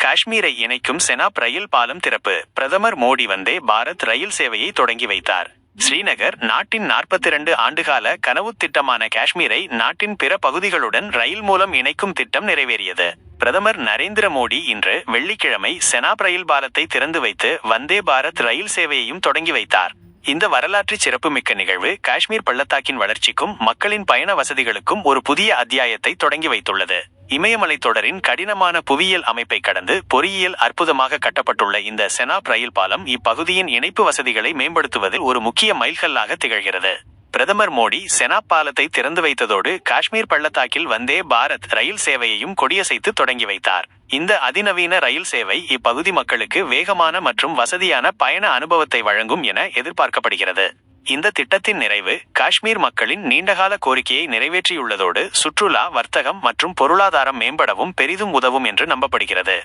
காஷ்மீரை இணைக்கும் செனாப் ரயில் பாலம் திறப்பு. பிரதமர் மோடி வந்தே பாரத் ரயில் சேவையை தொடங்கி வைத்தார். ஸ்ரீநகர் நாட்டின் 42 ஆண்டுகால கனவுத் திட்டமான காஷ்மீரை நாட்டின் பிற பகுதிகளுடன் ரயில் மூலம் இணைக்கும் திட்டம் நிறைவேறியது. பிரதமர் நரேந்திர மோடி இன்று வெள்ளிக்கிழமை செனாப் ரயில் பாலத்தை திறந்து வைத்து வந்தே பாரத் ரயில் சேவையையும் தொடங்கி வைத்தார். இந்த வரலாற்று சிறப்புமிக்க நிகழ்வு காஷ்மீர் பள்ளத்தாக்கின் வளர்ச்சிக்கும் மக்களின் பயண வசதிகளுக்கும் ஒரு புதிய அத்தியாயத்தை தொடங்கி வைத்துள்ளது. இமயமலைத் தொடரின் கடினமான புவியியல் அமைப்பை கடந்து பொறியியல் அற்புதமாக கட்டப்பட்டுள்ள இந்த செனாப் ரயில் பாலம் இப்பகுதியின் இணைப்பு வசதிகளை மேம்படுத்துவதில் ஒரு முக்கிய மைல்கல்லாக திகழ்கிறது. பிரதமர் மோடி செனாப் பாலத்தை திறந்து வைத்ததோடு காஷ்மீர் பள்ளத்தாக்கில் வந்தே பாரத் ரயில் சேவையையும் கொடியசைத்து தொடங்கி வைத்தார். இந்த அதிநவீன ரயில் சேவை இப்பகுதி மக்களுக்கு வேகமான மற்றும் வசதியான பயண அனுபவத்தை வழங்கும் என எதிர்பார்க்கப்படுகிறது. இந்த திட்டத்தின் நிறைவு காஷ்மீர் மக்களின் நீண்டகால கோரிக்கையை நிறைவேற்றியுள்ளதோடு சுற்றுலா, வர்த்தகம் மற்றும் பொருளாதாரம் மேம்படவும் பெரிதும் உதவும் என்று நம்பப்படுகிறது.